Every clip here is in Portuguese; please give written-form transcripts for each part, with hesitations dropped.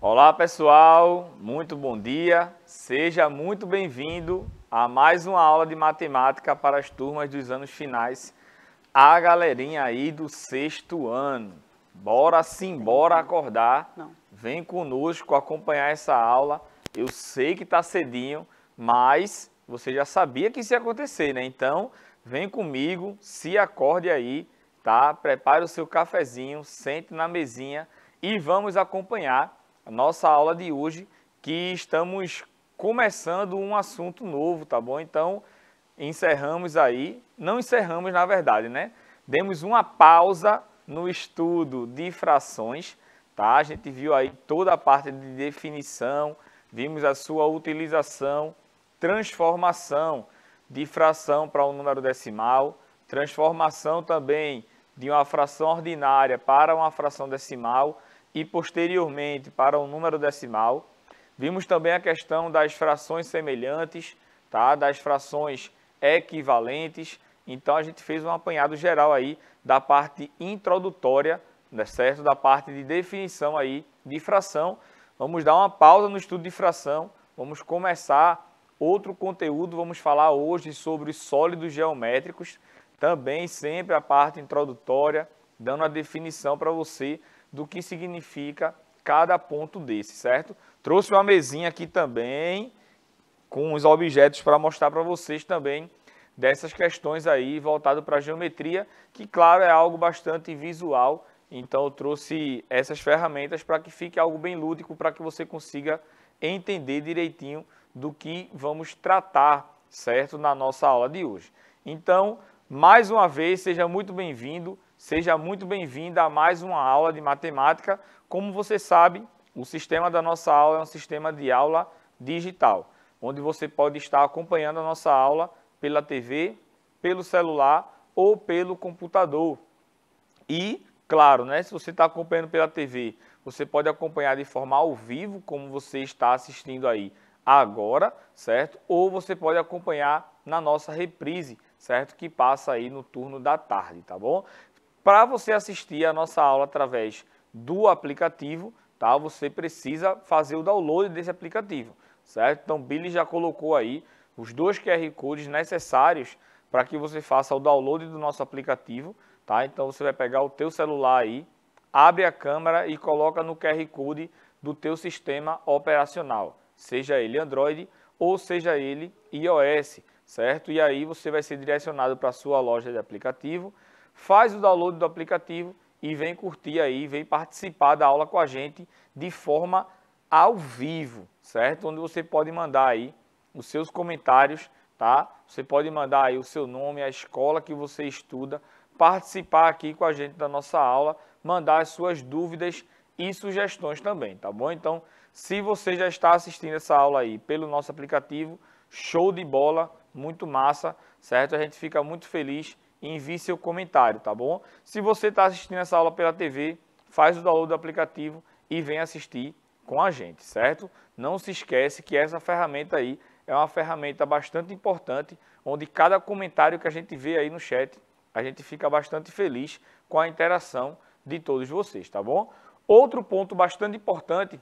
Olá pessoal, muito bom dia, seja muito bem-vindo a mais uma aula de matemática para as turmas dos anos finais, a galerinha aí do sexto ano. Bora sim, bora acordar, vem conosco acompanhar essa aula. Eu sei que está cedinho, mas você já sabia que isso ia acontecer, né? Então vem comigo, se acorde aí, tá? Prepare o seu cafezinho, sente na mesinha e vamos acompanhar a nossa aula de hoje, que estamos começando um assunto novo, tá bom? Então, encerramos aí, não encerramos na verdade, né? Demos uma pausa no estudo de frações, tá? A gente viu aí toda a parte de definição, vimos a sua utilização, transformação de fração para um número decimal, transformação também de uma fração ordinária para uma fração decimal, e posteriormente para um número decimal. Vimos também a questão das frações semelhantes, tá? Das frações equivalentes. Então a gente fez um apanhado geral aí da parte introdutória, né, certo? Da parte de definição aí de fração. Vamos dar uma pausa no estudo de fração, vamos começar outro conteúdo, vamos falar hoje sobre sólidos geométricos, também sempre a parte introdutória, dando a definição para você do que significa cada ponto desse, certo? Trouxe uma mesinha aqui também, com os objetos para mostrar para vocês também dessas questões aí voltado para a geometria, que claro é algo bastante visual, então eu trouxe essas ferramentas para que fique algo bem lúdico, para que você consiga entender direitinho do que vamos tratar, certo? Na nossa aula de hoje. Então, mais uma vez, seja muito bem-vindo. Seja muito bem-vinda a mais uma aula de matemática. Como você sabe, o sistema da nossa aula é um sistema de aula digital, onde você pode estar acompanhando a nossa aula pela TV, pelo celular ou pelo computador. E, claro, né, se você está acompanhando pela TV, você pode acompanhar de forma ao vivo, como você está assistindo aí agora, certo? Ou você pode acompanhar na nossa reprise, certo? Que passa aí no turno da tarde, tá bom? Para você assistir a nossa aula através do aplicativo, tá? Você precisa fazer o download desse aplicativo, certo? Então, Billy já colocou aí os 2 QR Codes necessários para que você faça o download do nosso aplicativo, tá? Então, você vai pegar o teu celular aí, abre a câmera e coloca no QR Code do teu sistema operacional, seja ele Android ou seja ele iOS, certo? E aí você vai ser direcionado para a sua loja de aplicativo, faz o download do aplicativo e vem curtir aí, vem participar da aula com a gente de forma ao vivo, certo? Onde você pode mandar aí os seus comentários, tá? Você pode mandar aí o seu nome, a escola que você estuda, participar aqui com a gente da nossa aula, mandar as suas dúvidas e sugestões também, tá bom? Então, se você já está assistindo essa aula aí pelo nosso aplicativo, show de bola, muito massa, certo? A gente fica muito feliz. Envie seu comentário, tá bom? Se você está assistindo essa aula pela TV, faz o download do aplicativo e vem assistir com a gente, certo? Não se esquece que essa ferramenta aí é uma ferramenta bastante importante, onde cada comentário que a gente vê aí no chat, a gente fica bastante feliz com a interação de todos vocês, tá bom? Outro ponto bastante importante,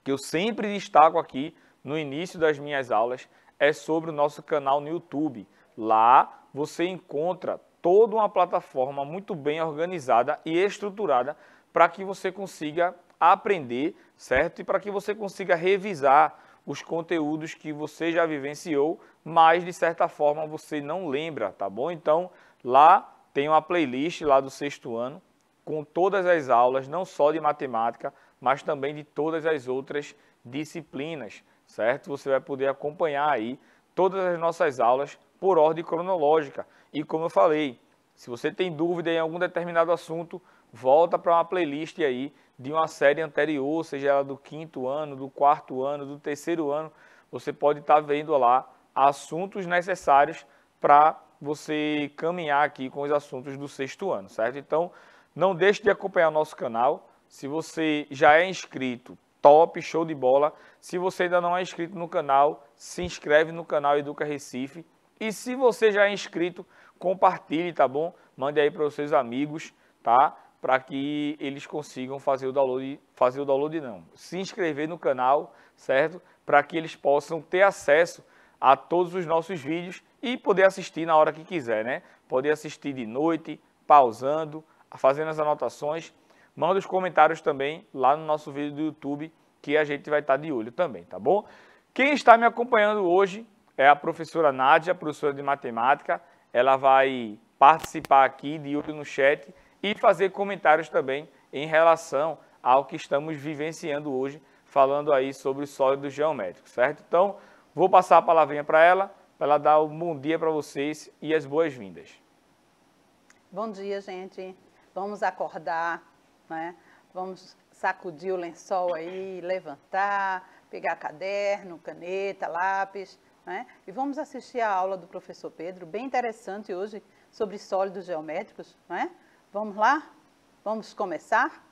que eu sempre destaco aqui no início das minhas aulas, é sobre o nosso canal no YouTube. Lá você encontra toda uma plataforma muito bem organizada e estruturada para que você consiga aprender, certo? E para que você consiga revisar os conteúdos que você já vivenciou, mas de certa forma você não lembra, tá bom? Então, lá tem uma playlist lá do sexto ano com todas as aulas, não só de matemática, mas também de todas as outras disciplinas, certo? Você vai poder acompanhar aí todas as nossas aulas por ordem cronológica. E como eu falei, se você tem dúvida em algum determinado assunto, volta para uma playlist aí de uma série anterior, seja ela do 5º ano, do 4º ano, do 3º ano, você pode estar vendo lá assuntos necessários para você caminhar aqui com os assuntos do 6º ano, certo? Então, não deixe de acompanhar o nosso canal. Se você já é inscrito, top, show de bola. Se você ainda não é inscrito no canal, se inscreve no canal Educa Recife. E se você já é inscrito, compartilhe, tá bom? Mande aí para os seus amigos, tá? para que eles consigam fazer o download não, se inscrever no canal, certo? Para que eles possam ter acesso a todos os nossos vídeos e poder assistir na hora que quiser, né? Poder assistir de noite, pausando, fazendo as anotações. Manda os comentários também lá no nosso vídeo do YouTube, que a gente vai estar de olho também, tá bom? Quem está me acompanhando hoje é a professora Nádia, professora de matemática. Ela vai participar aqui de olho no chat e fazer comentários também em relação ao que estamos vivenciando hoje, falando aí sobre os sólidos geométricos, certo? Então, vou passar a palavrinha para ela dar um bom dia para vocês e as boas-vindas. Bom dia, gente. Vamos acordar, né? Vamos sacudir o lençol aí, levantar, pegar caderno, caneta, lápis, né? E vamos assistir a aula do professor Pedro, bem interessante hoje, sobre sólidos geométricos, né? Vamos lá? Vamos começar?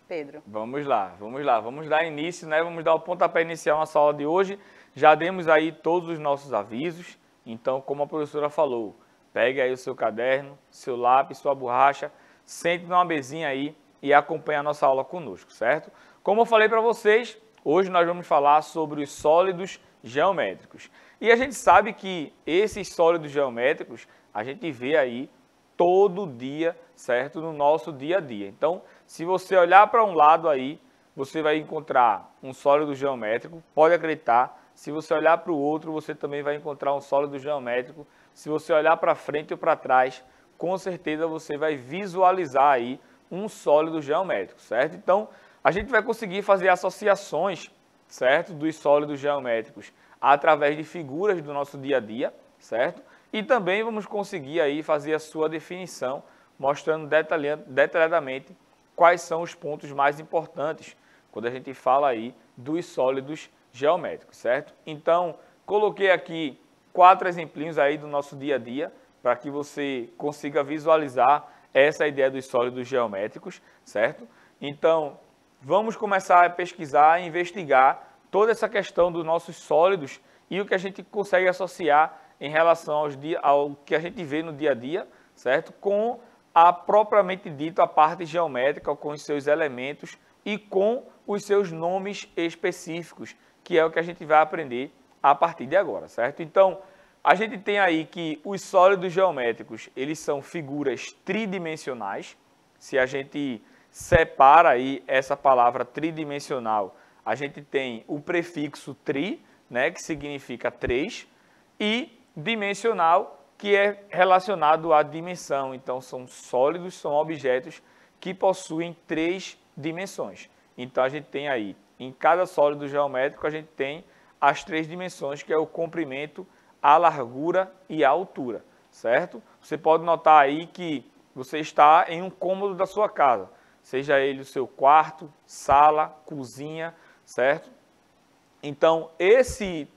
Pedro. Vamos lá. Vamos dar início, né? Vamos dar o pontapé inicial na nossa aula de hoje. Já demos aí todos os nossos avisos. Então, como a professora falou, pegue aí o seu caderno, seu lápis, sua borracha, sente numa mesinha aí e acompanhe a nossa aula conosco, certo? Como eu falei para vocês, hoje nós vamos falar sobre os sólidos geométricos. E a gente sabe que esses sólidos geométricos a gente vê aí todo dia, certo? No nosso dia a dia. Então, se você olhar para um lado aí, você vai encontrar um sólido geométrico, pode acreditar. Se você olhar para o outro, você também vai encontrar um sólido geométrico. Se você olhar para frente ou para trás, com certeza você vai visualizar aí um sólido geométrico, certo? Então, a gente vai conseguir fazer associações, certo? Dos sólidos geométricos através de figuras do nosso dia a dia, certo? E também vamos conseguir aí fazer a sua definição, mostrando detalhadamente quais são os pontos mais importantes quando a gente fala aí dos sólidos geométricos, certo? Então, coloquei aqui 4 exemplinhos aí do nosso dia a dia, para que você consiga visualizar essa ideia dos sólidos geométricos, certo? Então, vamos começar a pesquisar e investigar toda essa questão dos nossos sólidos e o que a gente consegue associar em relação ao que a gente vê no dia a dia, certo? Com a propriamente dito a parte geométrica, com os seus elementos e com os seus nomes específicos, que é o que a gente vai aprender a partir de agora, certo? Então, a gente tem aí que os sólidos geométricos, eles são figuras tridimensionais. Se a gente separa aí essa palavra tridimensional, a gente tem o prefixo tri, né, que significa 3, e dimensional, que é relacionado à dimensão. Então, são sólidos, são objetos que possuem 3 dimensões. Então, a gente tem aí, em cada sólido geométrico, a gente tem as 3 dimensões, que é o comprimento, a largura e a altura, certo? Você pode notar aí que você está em um cômodo da sua casa, seja ele o seu quarto, sala, cozinha, certo? Então, esse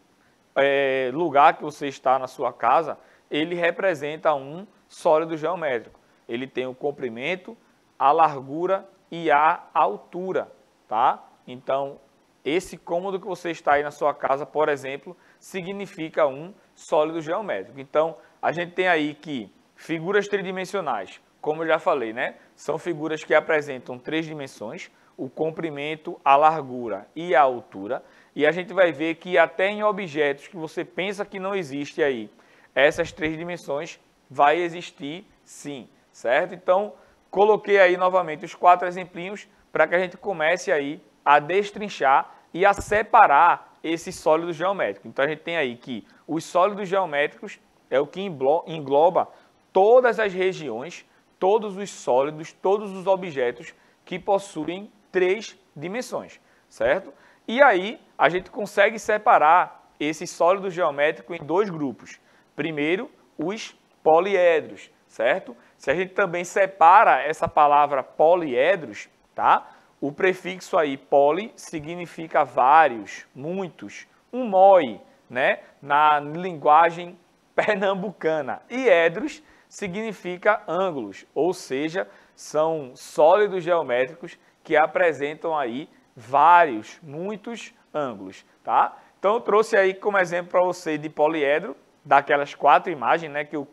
lugar que você está na sua casa, ele representa um sólido geométrico. Ele tem o comprimento, a largura e a altura, tá? Então, esse cômodo que você está aí na sua casa, por exemplo, significa um sólido geométrico. Então, a gente tem aí que figuras tridimensionais, como eu já falei, né? São figuras que apresentam 3 dimensões, o comprimento, a largura e a altura. E a gente vai ver que até em objetos que você pensa que não existe aí, essas 3 dimensões vai existir sim, certo? Então, coloquei aí novamente os 4 exemplinhos para que a gente comece aí a destrinchar e a separar esses sólidos geométricos. Então, a gente tem aí que os sólidos geométricos é o que engloba todas as regiões, todos os sólidos, todos os objetos que possuem 3 dimensões, certo? E aí, a gente consegue separar esses sólidos geométricos em 2 grupos. Primeiro, os poliedros, certo? Se a gente também separa essa palavra poliedros, tá? O prefixo aí, poli, significa vários, muitos. Um moi, né? Na linguagem pernambucana. E edros significa ângulos, ou seja, são sólidos geométricos que apresentam aí vários, muitos ângulos, tá? Então, eu trouxe aí como exemplo para você de poliedro, daquelas 4 imagens, né, que eu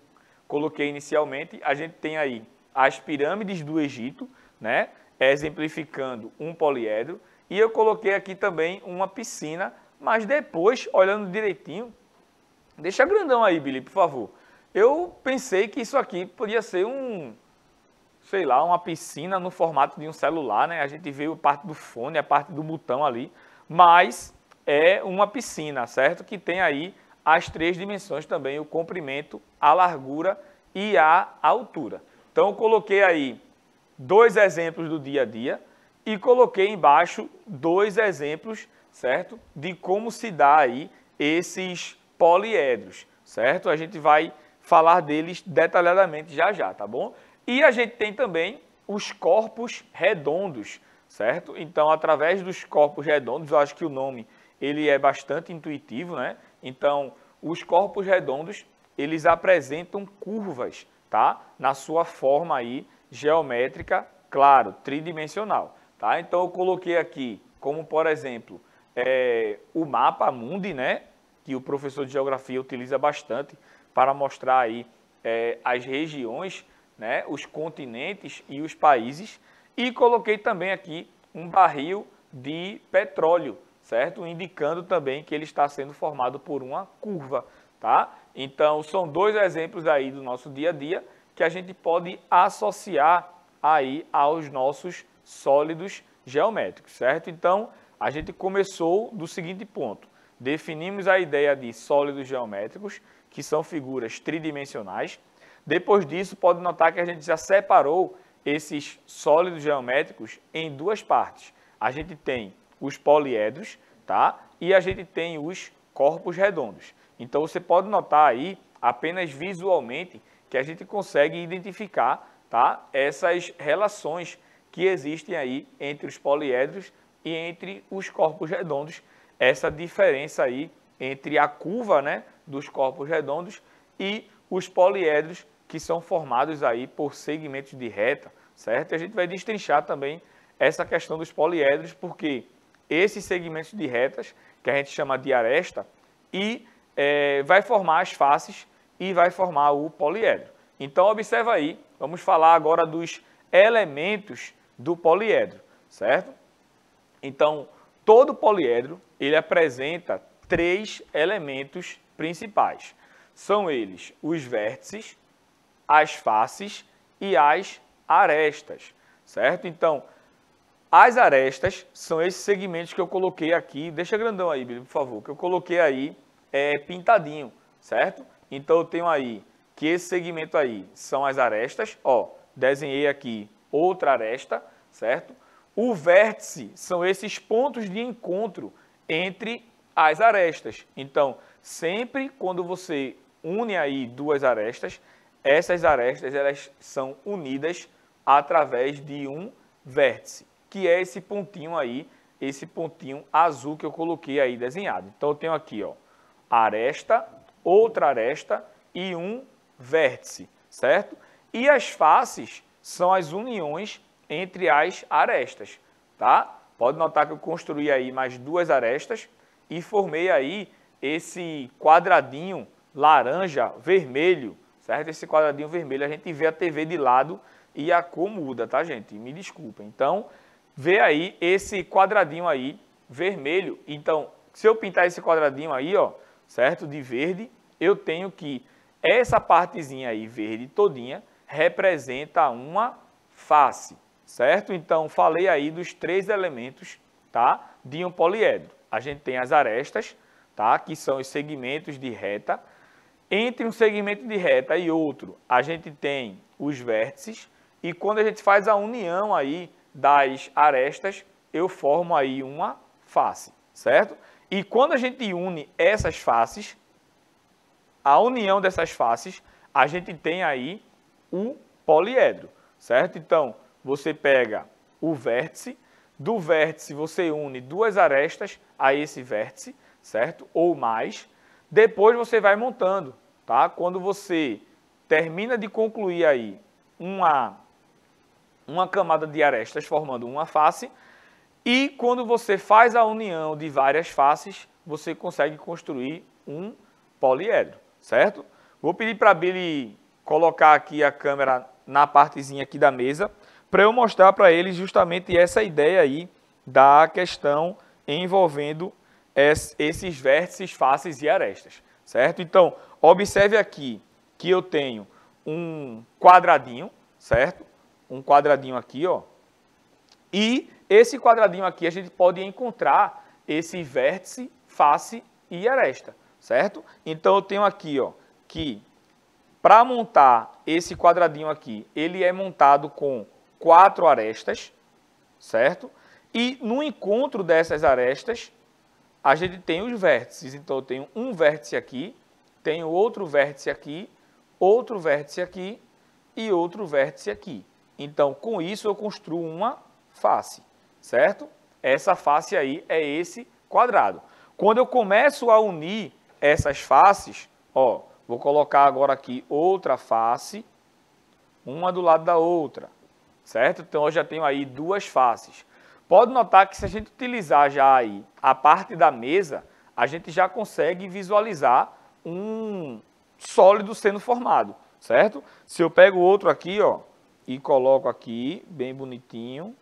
coloquei inicialmente. A gente tem aí as pirâmides do Egito, né, exemplificando um poliedro, e eu coloquei aqui também uma piscina, mas depois, olhando direitinho, deixa grandão aí, Billy, por favor. Eu pensei que isso aqui podia ser sei lá, uma piscina no formato de um celular, né? A gente vê a parte do fone, a parte do botão ali, mas é uma piscina, certo? Que tem aí as 3 dimensões também, o comprimento, a largura e a altura. Então, eu coloquei aí 2 exemplos do dia a dia e coloquei embaixo 2 exemplos, certo? De como se dá aí esses poliedros, certo? A gente vai falar deles detalhadamente já, tá bom? E a gente tem também os corpos redondos, certo? Então, através dos corpos redondos, eu acho que o nome ele é bastante intuitivo, né? Então, os corpos redondos, eles apresentam curvas, tá? Na sua forma aí geométrica, claro, tridimensional, tá? Então, eu coloquei aqui, como por exemplo, o mapa mundi, né? Que o professor de geografia utiliza bastante para mostrar aí as regiões, né, os continentes e os países, e coloquei também aqui um barril de petróleo, certo? Indicando também que ele está sendo formado por uma curva, tá? Então, são 2 exemplos aí do nosso dia a dia que a gente pode associar aí aos nossos sólidos geométricos, certo? Então, a gente começou do seguinte ponto: definimos a ideia de sólidos geométricos, que são figuras tridimensionais. Depois disso, pode notar que a gente já separou esses sólidos geométricos em 2 partes. A gente tem os poliedros, tá? E a gente tem os corpos redondos. Então, você pode notar aí, apenas visualmente, que a gente consegue identificar, tá? Essas relações que existem aí entre os poliedros e entre os corpos redondos. Essa diferença aí entre a curva, né, dos corpos redondos e os poliedros, que são formados aí por segmentos de reta, certo? E a gente vai destrinchar também essa questão dos poliedros, porque esses segmentos de retas, que a gente chama de aresta, e vai formar as faces e vai formar o poliedro. Então, observa aí, vamos falar agora dos elementos do poliedro, certo? Então, todo poliedro, ele apresenta 3 elementos principais. São eles os vértices, as faces e as arestas, certo? Então, as arestas são esses segmentos que eu coloquei aqui, deixa grandão aí, por favor, que eu coloquei aí pintadinho, certo? Então, eu tenho aí que esse segmento aí são as arestas, ó, desenhei aqui outra aresta, certo? O vértice são esses pontos de encontro entre as arestas. Então, sempre quando você une aí 2 arestas, essas arestas elas são unidas através de um vértice, que é esse pontinho aí, esse pontinho azul que eu coloquei aí desenhado. Então, eu tenho aqui, ó, aresta, outra aresta e um vértice, certo? E as faces são as uniões entre as arestas, tá? Pode notar que eu construí aí mais 2 arestas e formei aí esse quadradinho laranja, vermelho, certo? Esse quadradinho vermelho, a gente vê a TV de lado e a cor muda, tá, gente? Me desculpem. Então, vê aí esse quadradinho aí, vermelho. Então, se eu pintar esse quadradinho aí, ó, certo? De verde, eu tenho que essa partezinha aí, verde todinha, representa uma face, certo? Então, falei aí dos 3 elementos, tá? De um poliedro. A gente tem as arestas, tá? Que são os segmentos de reta. Entre um segmento de reta e outro, a gente tem os vértices, e quando a gente faz a união aí das arestas, eu formo aí uma face, certo? E quando a gente une essas faces, a união dessas faces, a gente tem aí o poliedro, certo? Então, você pega o vértice, do vértice você une 2 arestas a esse vértice, certo? Ou mais. Depois você vai montando, tá? Quando você termina de concluir aí uma camada de arestas formando uma face, e quando você faz a união de várias faces, você consegue construir um poliedro, certo? Vou pedir para a Billy colocar aqui a câmera na partezinha aqui da mesa, para eu mostrar para eles justamente essa ideia aí da questão envolvendo esses vértices, faces e arestas, certo? Então, observe aqui que eu tenho um quadradinho, certo? Um quadradinho aqui, ó. E esse quadradinho aqui a gente pode encontrar esse vértice, face e aresta, certo? Então, eu tenho aqui, ó, que para montar esse quadradinho aqui, ele é montado com 4 arestas, certo? E no encontro dessas arestas, a gente tem os vértices. Então, eu tenho um vértice aqui, tenho outro vértice aqui e outro vértice aqui. Então, com isso, eu construo uma face, certo? Essa face aí é esse quadrado. Quando eu começo a unir essas faces, ó, vou colocar agora aqui outra face, uma do lado da outra, certo? Então, eu já tenho aí 2 faces. Pode notar que se a gente utilizar já aí a parte da mesa, a gente já consegue visualizar um sólido sendo formado, certo? Se eu pego outro aqui, ó, e coloco aqui, bem bonitinho,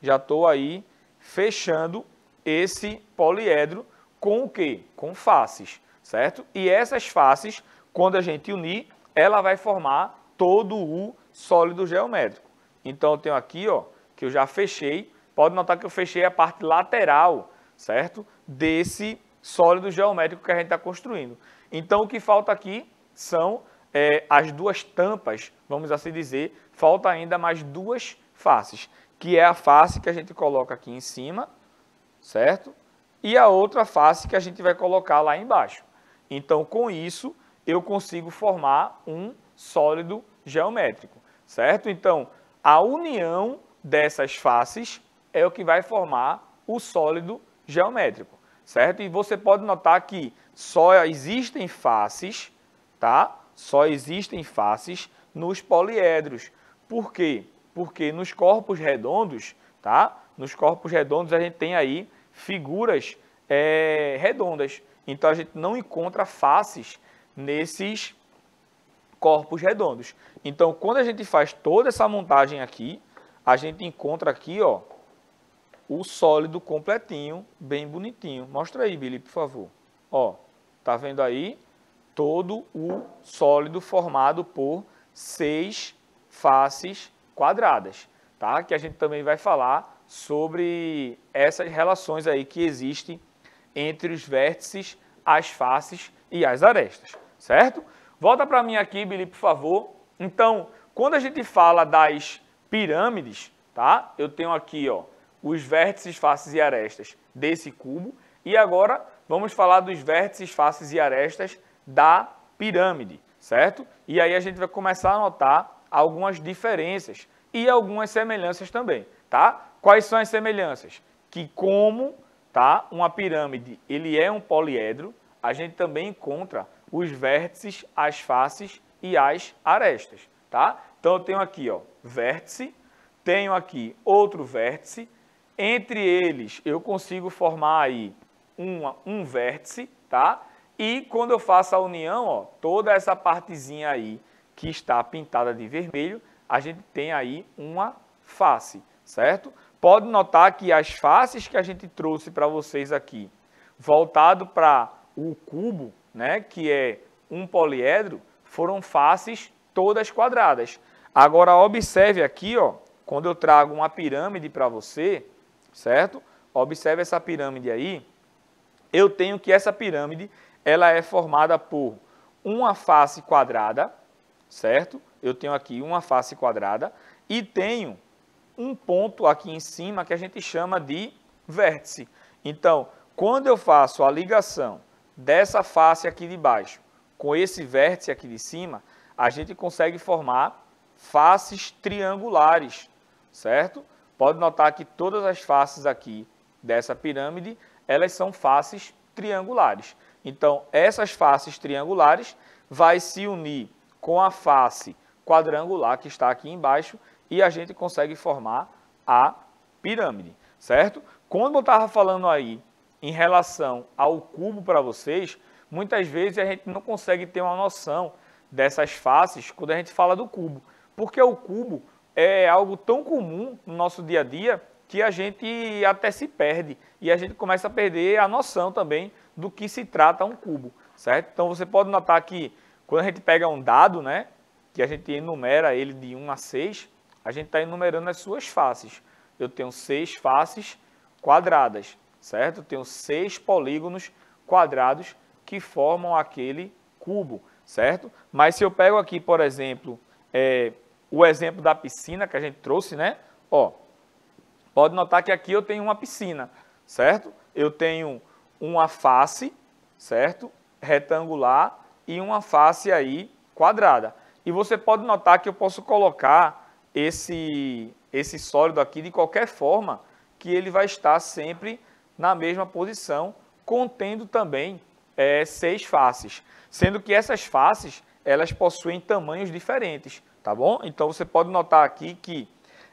já estou aí fechando esse poliedro com o quê? Com faces, certo? E essas faces, quando a gente unir, ela vai formar todo o sólido geométrico. Então, eu tenho aqui, ó, que eu já fechei. Pode notar que eu fechei a parte lateral, certo? Desse sólido geométrico que a gente está construindo. Então, o que falta aqui são as 2 tampas, vamos assim dizer. Falta ainda mais 2 faces, que é a face que a gente coloca aqui em cima, certo? E a outra face que a gente vai colocar lá embaixo. Então, com isso, eu consigo formar um sólido geométrico, certo? Então, a união dessas faces é o que vai formar o sólido geométrico, certo? E você pode notar que só existem faces, tá? Só existem faces nos poliedros. Por quê? Porque nos corpos redondos, tá? Nos corpos redondos a gente tem aí figuras redondas. Então, a gente não encontra faces nesses corpos redondos. Então, quando a gente faz toda essa montagem aqui, a gente encontra aqui, ó, o sólido completinho, bem bonitinho. Mostra aí, Billy, por favor. Ó, tá vendo aí? Todo o sólido formado por 6 faces quadradas, tá? Que a gente também vai falar sobre essas relações aí que existem entre os vértices, as faces e as arestas, certo? Volta para mim aqui, Billy, por favor. Então, quando a gente fala das pirâmides, tá? Eu tenho aqui, ó, os vértices, faces e arestas desse cubo. E agora vamos falar dos vértices, faces e arestas da pirâmide, certo? E aí a gente vai começar a notar algumas diferenças e algumas semelhanças também, tá? Quais são as semelhanças? Que como, tá, uma pirâmide, ele é um poliedro, a gente também encontra os vértices, as faces e as arestas, tá? Então eu tenho aqui, ó, vértice, tenho aqui outro vértice, entre eles eu consigo formar aí um vértice, tá? E quando eu faço a união, ó, toda essa partezinha aí que está pintada de vermelho, a gente tem aí uma face, certo? Pode notar que as faces que a gente trouxe para vocês aqui, voltado para o cubo, né, que é um poliedro, foram faces todas quadradas. Agora, observe aqui, ó, quando eu trago uma pirâmide para você, certo? Observe essa pirâmide aí. Eu tenho que essa pirâmide, ela é formada por uma face quadrada, certo? Eu tenho aqui uma face quadrada e tenho um ponto aqui em cima que a gente chama de vértice. Então, quando eu faço a ligação dessa face aqui de baixo com esse vértice aqui de cima, a gente consegue formar faces triangulares, certo? Pode notar que todas as faces aqui dessa pirâmide, elas são faces triangulares. Então, essas faces triangulares vai se unir com a face quadrangular que está aqui embaixo e a gente consegue formar a pirâmide, certo? Quando eu estava falando aí em relação ao cubo para vocês, muitas vezes a gente não consegue ter uma noção dessas faces quando a gente fala do cubo. Porque o cubo é algo tão comum no nosso dia a dia que a gente até se perde e a gente começa a perder a noção também do que se trata um cubo, certo? Então você pode notar que quando a gente pega um dado, né, que a gente enumera ele de 1 a 6, a gente está enumerando as suas faces. Eu tenho 6 faces quadradas, certo? Eu tenho 6 polígonos quadrados que formam aquele cubo, certo? Mas se eu pego aqui, por exemplo, o exemplo da piscina que a gente trouxe, né? Ó, pode notar que aqui eu tenho uma piscina, certo? Eu tenho uma face, certo? Retangular e uma face aí quadrada. E você pode notar que eu posso colocar esse sólido aqui de qualquer forma que ele vai estar sempre na mesma posição, contendo também 6 faces. Sendo que essas faces, elas possuem tamanhos diferentes, tá bom? Então você pode notar aqui que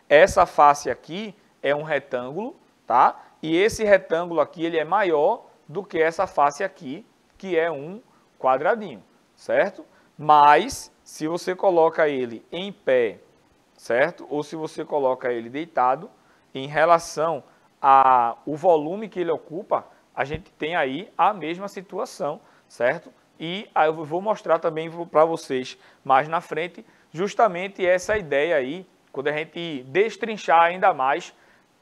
essa face aqui é um retângulo, tá? E esse retângulo aqui, ele é maior do que essa face aqui, que é um quadradinho, certo? Mas, se você coloca ele em pé, certo? Ou se você coloca ele deitado, em relação ao volume que ele ocupa, a gente tem aí a mesma situação, certo? E aí eu vou mostrar também para vocês mais na frente, justamente essa ideia aí, quando a gente destrinchar ainda mais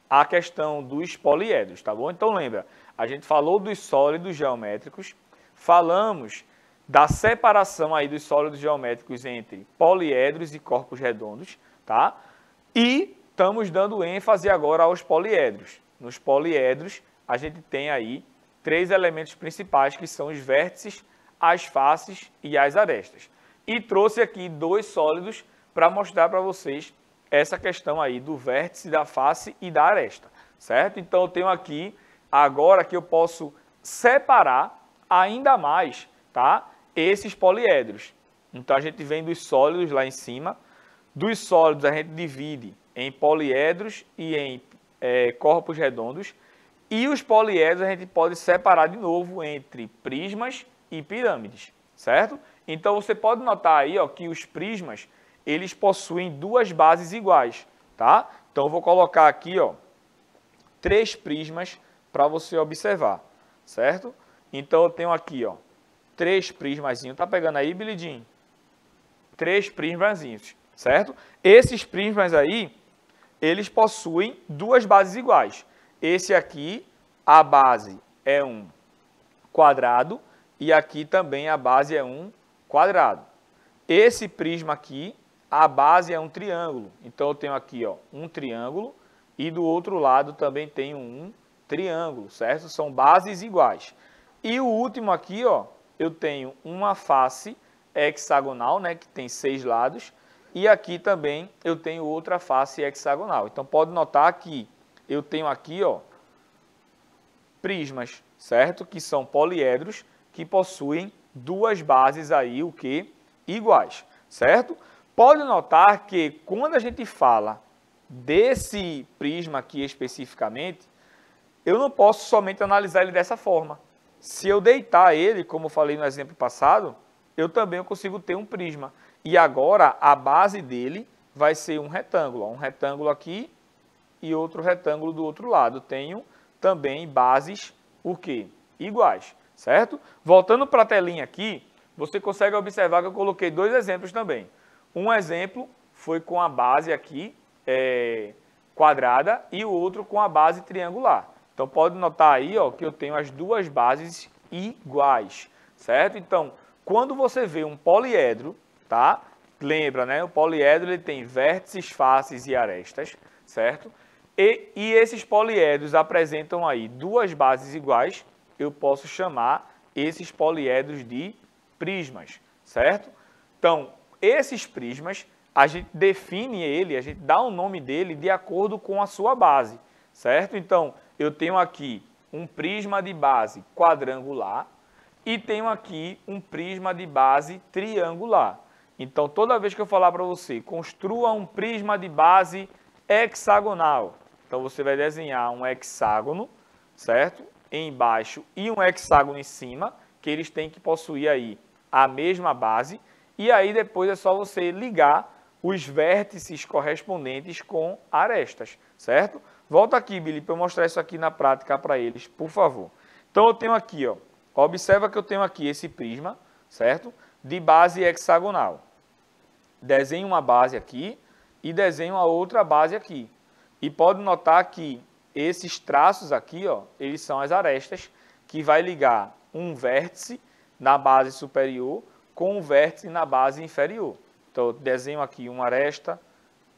a questão dos poliedros, tá bom? Então lembra, a gente falou dos sólidos geométricos, falamos da separação aí dos sólidos geométricos entre poliedros e corpos redondos, tá? E estamos dando ênfase agora aos poliedros. Nos poliedros, a gente tem aí 3 elementos principais, que são os vértices, as faces e as arestas. E trouxe aqui 2 sólidos para mostrar para vocês essa questão aí do vértice, da face e da aresta, certo? Então eu tenho aqui, agora que eu posso separar ainda mais, tá? Esses poliedros. Então a gente vem dos sólidos lá em cima, dos sólidos a gente divide em poliedros e em corpos redondos, e os poliedros a gente pode separar de novo entre prismas e pirâmides, certo? Então você pode notar aí, ó, que os prismas, eles possuem 2 bases iguais, tá? Então eu vou colocar aqui, ó, 3 prismas para você observar, certo? Então eu tenho aqui, ó, 3 prismazinhos. Tá pegando aí, Billy Jean? 3 prismazinhos, certo? Esses prismas aí, eles possuem 2 bases iguais. Esse aqui, a base é um quadrado e aqui também a base é um quadrado. Esse prisma aqui, a base é um triângulo. Então eu tenho aqui, ó, um triângulo e do outro lado também tenho um triângulo, certo? São bases iguais. E o último aqui, ó, eu tenho uma face hexagonal, né, que tem 6 lados, e aqui também eu tenho outra face hexagonal. Então pode notar que eu tenho aqui, ó, prismas, certo? Que são poliedros que possuem 2 bases aí, o que? Iguais, certo? Pode notar que quando a gente fala desse prisma aqui especificamente, eu não posso somente analisar ele dessa forma. Se eu deitar ele, como eu falei no exemplo passado, eu também consigo ter um prisma. E agora a base dele vai ser um retângulo. Um retângulo aqui e outro retângulo do outro lado. Tenho também bases o quê? Iguais, certo? Voltando para a telinha aqui, você consegue observar que eu coloquei 2 exemplos também. Um exemplo foi com a base aqui quadrada e o outro com a base triangular. Então pode notar aí, ó, que eu tenho as 2 bases iguais, certo? Então, quando você vê um poliedro, tá? Lembra, né? O poliedro ele tem vértices, faces e arestas, certo? E esses poliedros apresentam aí 2 bases iguais, eu posso chamar esses poliedros de prismas, certo? Então, esses prismas, a gente define ele, a gente dá o nome dele de acordo com a sua base, certo? Então, eu tenho aqui um prisma de base quadrangular e tenho aqui um prisma de base triangular. Então, toda vez que eu falar para você, construa um prisma de base hexagonal. Então, você vai desenhar um hexágono, certo? Embaixo e um hexágono em cima, que eles têm que possuir aí a mesma base. E aí, depois é só você ligar os vértices correspondentes com arestas, certo? Volta aqui, Billy, para eu mostrar isso aqui na prática para eles, por favor. Então, eu tenho aqui, ó, observa que eu tenho aqui esse prisma, certo? De base hexagonal. Desenho uma base aqui e desenho a outra base aqui. E pode notar que esses traços aqui, ó, eles são as arestas que vai ligar um vértice na base superior com um vértice na base inferior. Então, eu desenho aqui uma aresta,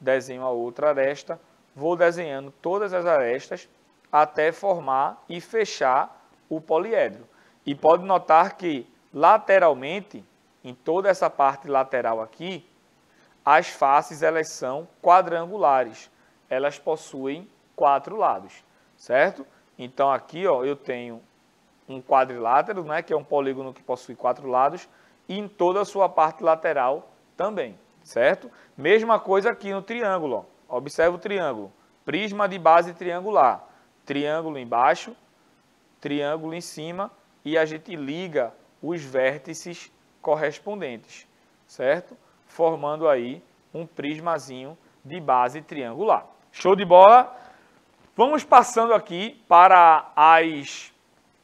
desenho a outra aresta, vou desenhando todas as arestas até formar e fechar o poliedro. E pode notar que lateralmente, em toda essa parte lateral aqui, as faces elas são quadrangulares. Elas possuem 4 lados, certo? Então aqui, ó, eu tenho um quadrilátero, né, que é um polígono que possui 4 lados, e em toda a sua parte lateral também, certo? Mesma coisa aqui no triângulo, ó. Observa o triângulo. Prisma de base triangular. Triângulo embaixo, triângulo em cima, e a gente liga os vértices correspondentes, certo? Formando aí um prismazinho de base triangular. Show de bola? Vamos passando aqui para as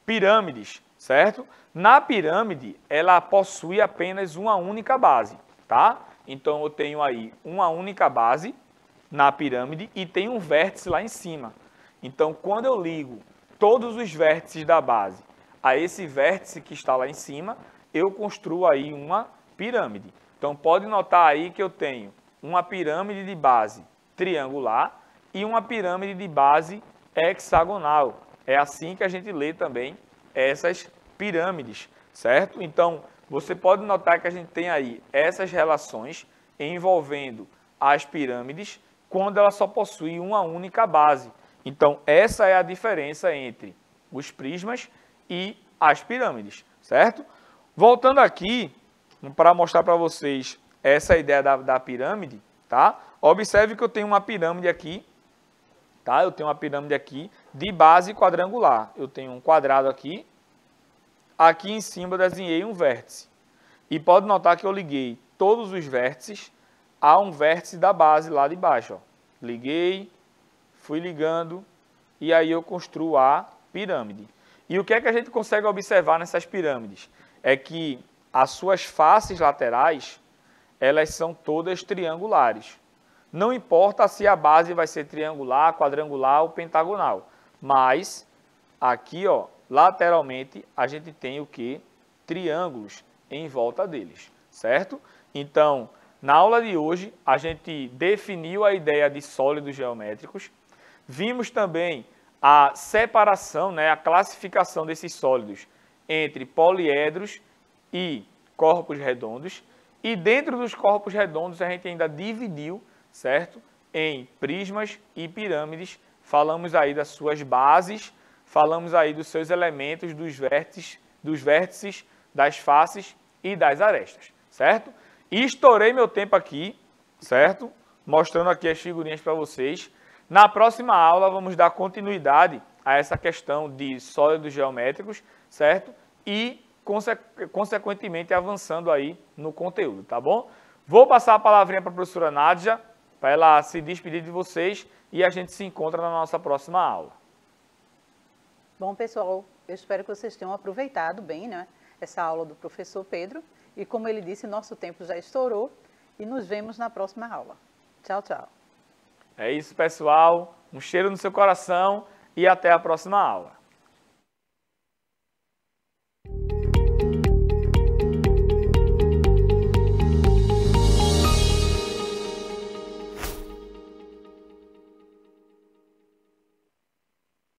pirâmides, certo? Na pirâmide, ela possui apenas uma única base, tá? Então, eu tenho aí uma única base na pirâmide e tem um vértice lá em cima. Então, quando eu ligo todos os vértices da base a esse vértice que está lá em cima, eu construo aí uma pirâmide. Então, pode notar aí que eu tenho uma pirâmide de base triangular e uma pirâmide de base hexagonal. É assim que a gente lê também essas pirâmides, certo? Então, você pode notar que a gente tem aí essas relações envolvendo as pirâmides quando ela só possui uma única base. Então, essa é a diferença entre os prismas e as pirâmides, certo? Voltando aqui, para mostrar para vocês essa ideia da pirâmide, tá? Observe que eu tenho uma pirâmide aqui, tá? Eu tenho uma pirâmide aqui de base quadrangular. Eu tenho um quadrado aqui. Aqui em cima eu desenhei um vértice. E pode notar que eu liguei todos os vértices a um vértice da base lá de baixo, ó. Liguei, fui ligando e aí eu construo a pirâmide. E o que é que a gente consegue observar nessas pirâmides? É que as suas faces laterais, elas são todas triangulares. Não importa se a base vai ser triangular, quadrangular ou pentagonal, mas aqui, ó, lateralmente, a gente tem o quê? Triângulos em volta deles, certo? Então, na aula de hoje, a gente definiu a ideia de sólidos geométricos, vimos também a separação, né, a classificação desses sólidos entre poliedros e corpos redondos, e dentro dos corpos redondos a gente ainda dividiu, certo, em prismas e pirâmides. Falamos aí das suas bases, falamos aí dos seus elementos, dos vértices, das faces e das arestas, certo? E estourei meu tempo aqui, certo? Mostrando aqui as figurinhas para vocês. Na próxima aula vamos dar continuidade a essa questão de sólidos geométricos, certo? E, consequentemente, avançando aí no conteúdo, tá bom? Vou passar a palavrinha para a professora Nádia, para ela se despedir de vocês e a gente se encontra na nossa próxima aula. Bom, pessoal, eu espero que vocês tenham aproveitado bem, né, essa aula do professor Pedro. E como ele disse, nosso tempo já estourou e nos vemos na próxima aula. Tchau, tchau. É isso, pessoal. Um cheiro no seu coração e até a próxima aula.